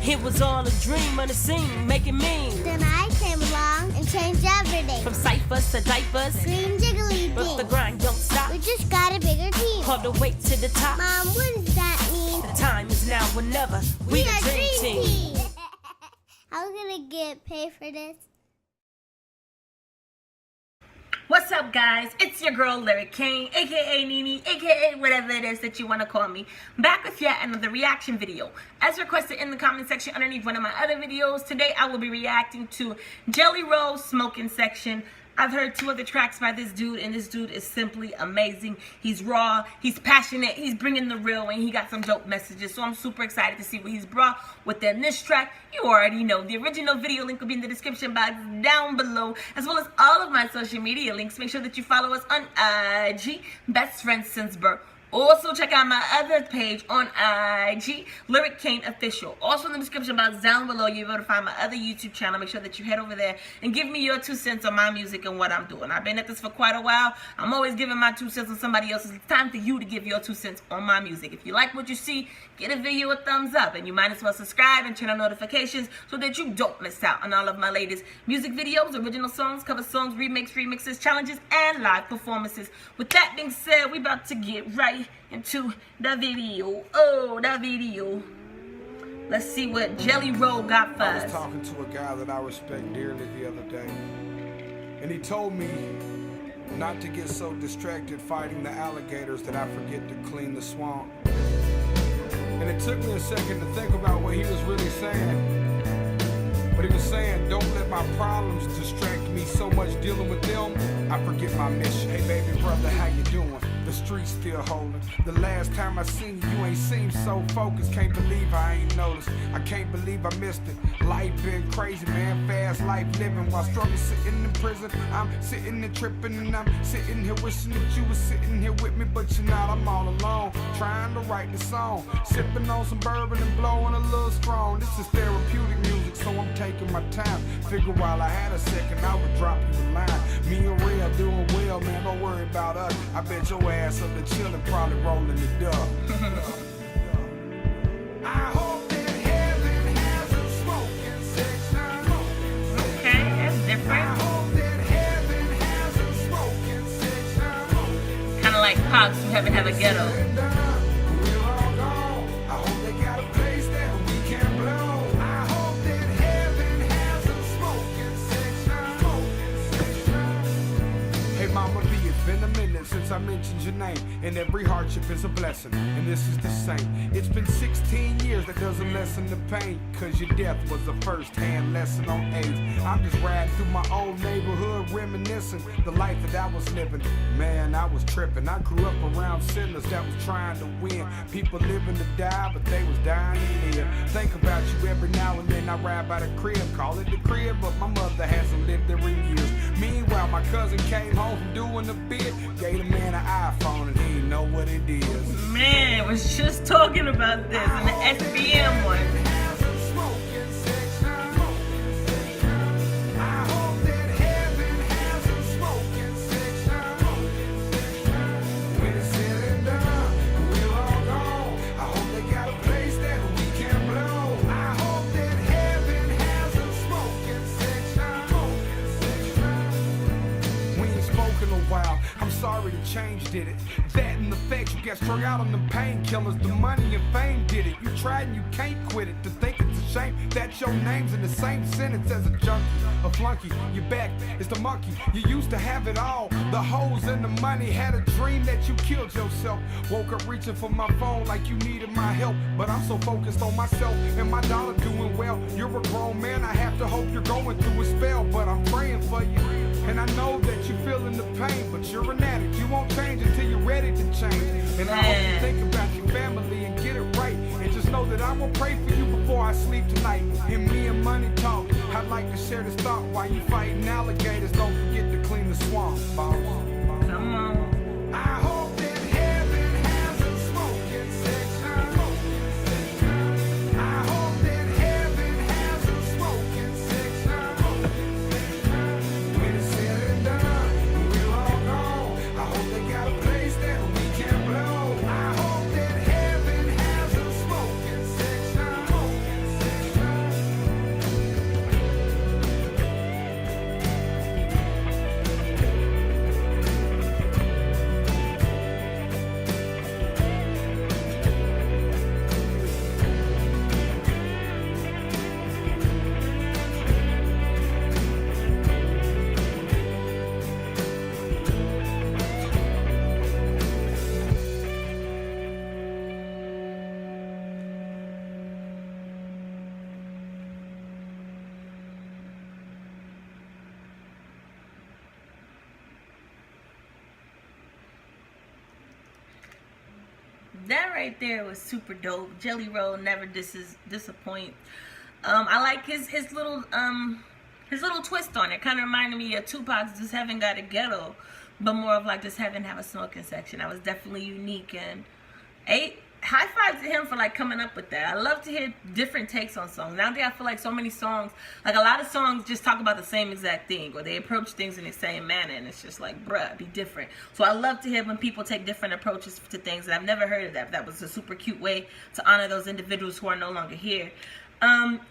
It was all a dream on the scene, making mean. Then I came along and changed everything. From ciphers to diapers, Green jiggly but the thing. grind don't stop. We just got a bigger team. All the way to the top. Mom, what does that mean? The time is now or never. We the are dream team. I'm gonna get paid for this. What's up, guys? It's your girl Lyric Kane, aka Nene, aka whatever it is that you want to call me, back with yet another reaction video. As requested in the comment section underneath one of my other videos, today I will be reacting to Jelly Roll Smoking Section. I've heard 2 other tracks by this dude, and this dude is simply amazing. He's raw, he's passionate, he's bringing the real, and he got some dope messages. So I'm super excited to see what he's brought within this track. You already know the original video link will be in the description box down below, as well as all of my social media links. Make sure that you follow us on IG, Best Friends Since Birth. Also, check out my other page on IG, Lyric Kane Official. Also in the description box down below, you'll be able to find my other YouTube channel. Make sure that you head over there and give me your 2 cents on my music and what I'm doing. I've been at this for quite a while. I'm always giving my 2 cents on somebody else's. It's time for you to give your 2 cents on my music. If you like what you see, get a video a thumbs up. And you might as well subscribe and turn on notifications so that you don't miss out on all of my latest music videos, original songs, cover songs, remixes, challenges, and live performances. With that being said, we about to get right into the video. Let's see what Jelly Roll got for us. I was talking to a guy that I respect dearly the other day, and he told me not to get so distracted fighting the alligators that I forget to clean the swamp. And it took me a second to think about what he was really saying. But he was saying, don't let my problems distract me so much dealing with them, I forget my mission. Hey baby brother, how you doing? The street's still holding. The last time I seen you, you ain't seemed so focused. Can't believe I ain't noticed. I can't believe I missed it. Life been crazy, man. Fast life living while struggling sitting in prison. I'm sitting and tripping, and I'm sitting here wishing that you was sitting here with me, but you're not. I'm all alone, trying to write the song, sipping on some bourbon and blowing a little strong. This is therapeutic music, so I'm taking my time. Figure while I had a second, I would drop you a line. Me and Ray are doing well, man. Don't worry about us. I bet your ass up the chillin', probably rolling the dub. I hope that heaven has a smoking section. Okay, that's different. I hope that heaven has a smoking section. Kind of like Pops who haven't have a ghetto. We're all gone. I hope they got a place that we can blow. I hope that heaven has a smoking section. Hey Mama B, it's been a minute since I mentioned your name, and every hardship is a blessing, and this is the same. It's been 16 years, that doesn't lessen the pain, cause your death was a first-hand lesson on AIDS. I'm just riding through my old neighborhood, reminiscing the life that I was living. Man, I was tripping. I grew up around sinners that was trying to win. People living to die, but they was dying to live. Think about you every now and then. I ride by the crib, call it the crib, but my mother hasn't lived there in years. Meanwhile, my cousin came home from doing a bid, gave the man an iPhone, and he didn't know what it is. Man, was just talking about this in the SBM one. I'm sorry the change did it. That and the fact you got strung out on the painkillers, the money and fame did it. You tried and you can't quit it. To think it's a shame that your name's in the same sentence as a junkie, a flunky. Your back is the monkey. You used to have it all, the hoes and the money. Had a dream that you killed yourself. Woke up reaching for my phone like you needed my help, but I'm so focused on myself and my dollar doing well. You're a grown man, I have to hope you're going through a spell, but I'm praying for you. And I know that you're feeling the pain, but you're an addict. You won't change until you're ready to change. And I hope you think about your family and get it right. And just know that I will pray for you before I sleep tonight. And me and money talk. I'd like to share this thought while you fighting alligators. Don't forget to clean the swamp. Come on. I hope that heaven has a smoking section. I hope that heaven has a smoking section. When it's said and done, we're all gone. I hope they got a place that we can blow. I hope that heaven has a smoking section. that right there was super dope. Jelly Roll never disappoint. I like his little twist on it. Kind of reminded me of Tupac's "Just Heaven Got a Ghetto," but more of like "Just Heaven Have a Smoking Section." That was definitely unique, and high five to him for like coming up with that. I love to hear different takes on songs. Nowadays I feel like so many songs, like a lot of songs just talk about the same exact thing, or they approach things in the same manner, and it's just like, bruh, be different. So I love to hear when people take different approaches to things, and I've never heard of that. That was a super cute way to honor those individuals who are no longer here.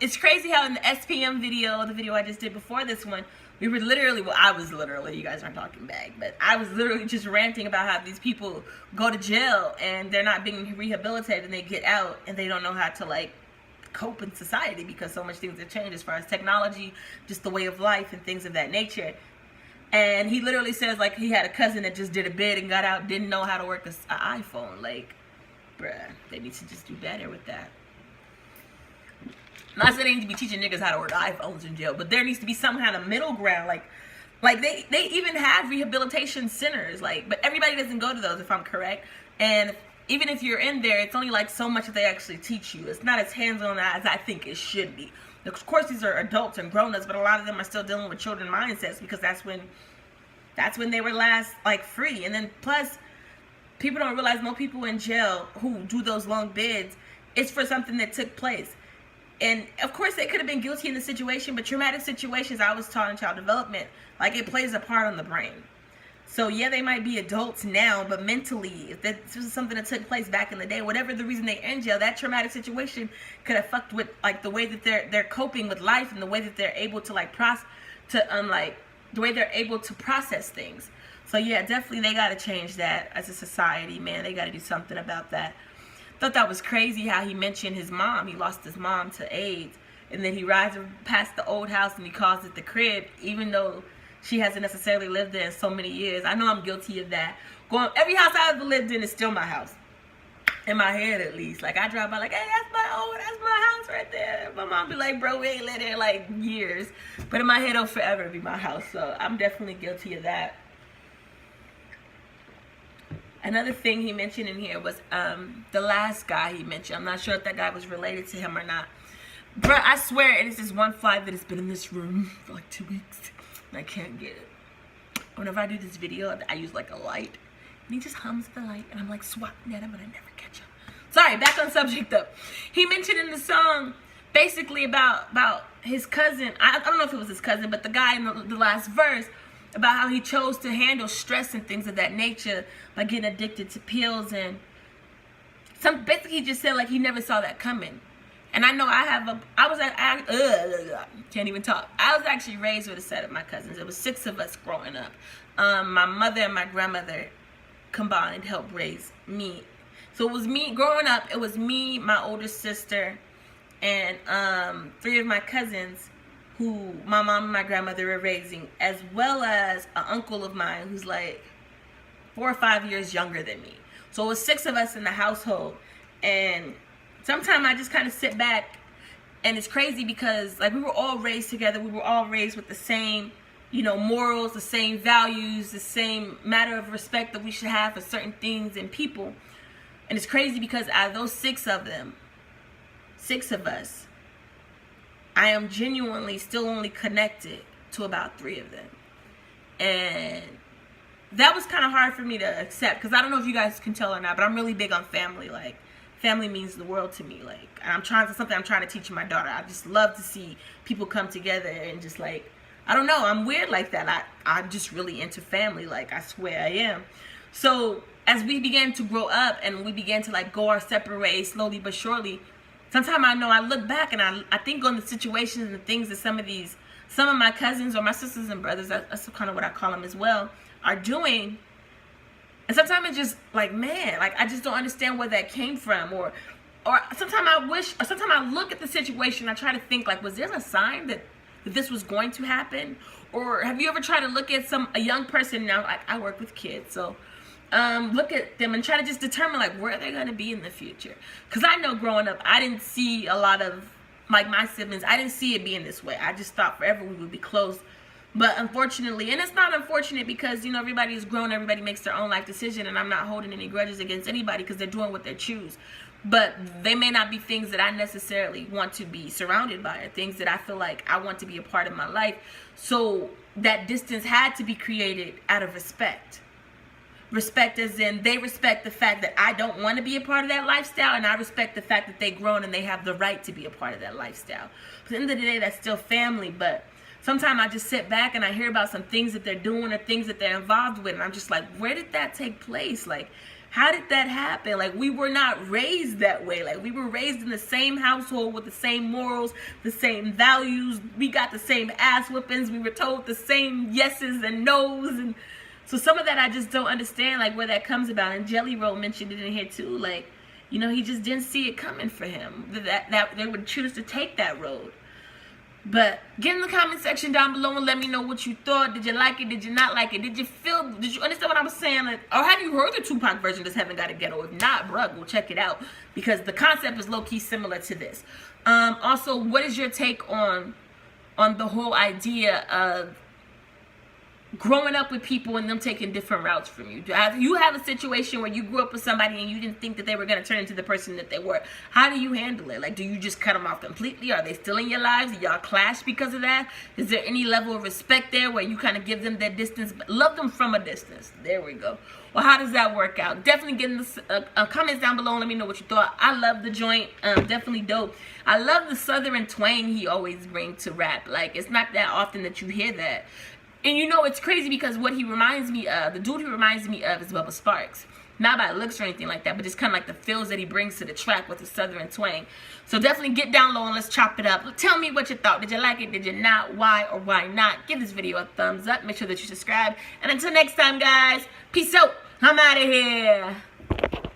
It's crazy how in the SPM video, the video I just did before this one, we were literally, well, I was literally, you guys aren't talking back, but I was literally just ranting about how these people go to jail and they're not being rehabilitated, and they get out and they don't know how to like cope in society because so much things have changed as far as technology, just the way of life and things of that nature. And he literally says like he had a cousin that just did a bid and got out, didn't know how to work an iPhone. Like, bruh, they need to just do better with that. Not saying they need to be teaching niggas how to work iPhones in jail, but there needs to be some kind of middle ground. Like they even have rehabilitation centers, like, but everybody doesn't go to those, if I'm correct. And even if you're in there, it's only like so much that they actually teach you. It's not as hands-on as I think it should be. Of course, these are adults and grown-ups, but a lot of them are still dealing with children mindsets because that's when they were last like free. And then plus, people don't realize most people in jail who do those long bids, it's for something that took place. And of course, they could have been guilty in the situation, but traumatic situations, I was taught in child development, like it plays a part on the brain. So yeah, they might be adults now, but mentally, if this was something that took place back in the day, whatever the reason they're in jail, that traumatic situation could have fucked with like the way that they're coping with life and the way that they're able to like the way they're able to process things. So yeah, definitely they got to change that as a society, man. They got to do something about that. Thought that was crazy how he mentioned his mom. He lost his mom to AIDS, and then he rides past the old house and he calls it the crib, even though she hasn't necessarily lived there in so many years. I know I'm guilty of that. Every house I ever lived in is still my house, in my head at least. Like I drive by, like, hey, that's my house right there. My mom be like, bro, we ain't lived there like years, but in my head it'll forever be my house. So I'm definitely guilty of that. Another thing he mentioned in here was the last guy he mentioned. I'm not sure if that guy was related to him or not. Bruh, I swear, it is this one fly that has been in this room for like 2 weeks, and I can't get it. Whenever I do this video, I use like a light, and he just hums the light, and I'm like swatting at him, and I never catch him. Sorry, back on subject though. He mentioned in the song basically about his cousin. I don't know if it was his cousin, but the guy in the last verse, about how he chose to handle stress and things of that nature by getting addicted to pills, and basically he just said like he never saw that coming. And I know can't even talk. I was actually raised with a set of my cousins. It was 6 of us growing up. My mother and my grandmother combined helped raise me. So it was me growing up. It was me, my older sister, and 3 of my cousins who my mom and my grandmother were raising, as well as an uncle of mine who's like 4 or 5 years younger than me. So it was 6 of us in the household. And sometimes I just kind of sit back, and it's crazy because like we were all raised together. We were all raised with the same, morals, the same values, the same matter of respect that we should have for certain things and people. And it's crazy because out of those 6 of us, I am genuinely still only connected to about 3 of them. And that was kind of hard for me to accept, because I don't know if you guys can tell or not, but I'm really big on family. Like, family means the world to me. Like, something I'm trying to teach my daughter. I just love to see people come together and just like, I don't know, I'm weird like that. I'm just really into family. Like, I swear I am. So as we began to grow up and we began to like go our separate ways slowly but surely, sometimes I look back and I think on the situations and the things that some of my cousins or my sisters and brothers, that's kind of what I call them as well, are doing. And sometimes it's just like, man, like I just don't understand where that came from. Or sometimes I look at the situation, I try to think like, was there a sign that this was going to happen? Or have you ever tried to look at a young person now? Like, I work with kids, so look at them and try to just determine like where they're going to be in the future. Because I know growing up, I didn't see a lot of like my siblings, I didn't see it being this way. I just thought forever we would be close But unfortunately, and it's not unfortunate because, you know, everybody is grown, everybody makes their own life decision, and I'm not holding any grudges against anybody because they're doing what they choose. But they may not be things that I necessarily want to be surrounded by, or things that I feel like I want to be a part of my life. So that distance had to be created out of respect. Respect as in they respect the fact that I don't want to be a part of that lifestyle, and I respect the fact that they've grown and they have the right to be a part of that lifestyle. At the end of the day, that's still family, but sometimes I just sit back and I hear about some things that they're doing or things that they're involved with, and I'm just like, where did that take place? Like, how did that happen? Like, we were not raised that way. Like, we were raised in the same household with the same morals, the same values. We got the same ass whippings. We were told the same yeses and nos. And so some of that I just don't understand, like, where that comes about. And Jelly Roll mentioned it in here, too. Like, you know, he just didn't see it coming for him. That they would choose to take that road. But get in the comment section down below and let me know what you thought. Did you like it? Did you not like it? Did you understand what I was saying? Like, or have you heard the Tupac version, Just Haven't Got a Ghetto? If not, bruh, go check it out, because the concept is low-key similar to this. Also, what is your take on the whole idea of growing up with people and them taking different routes from you? You have a situation where you grew up with somebody and you didn't think that they were going to turn into the person that they were. How do you handle it? Like, do you just cut them off completely? Are they still in your lives? Do y'all clash because of that? Is there any level of respect there where you kind of give them that distance, but love them from a distance? There we go. Well, how does that work out? Definitely get in the comments down below and let me know what you thought. I love the joint. Definitely dope. I love the southern twang he always brings to rap. Like, it's not that often that you hear that. And you know, it's crazy because what he reminds me of, the dude he reminds me of is Bubba Sparks. Not by looks or anything like that, but just kind of like the feels that he brings to the track with the southern twang. So definitely get down low and let's chop it up. Tell me what you thought. Did you like it? Did you not? Why or why not? Give this video a thumbs up. Make sure that you subscribe. And until next time, guys, peace out. I'm out of here.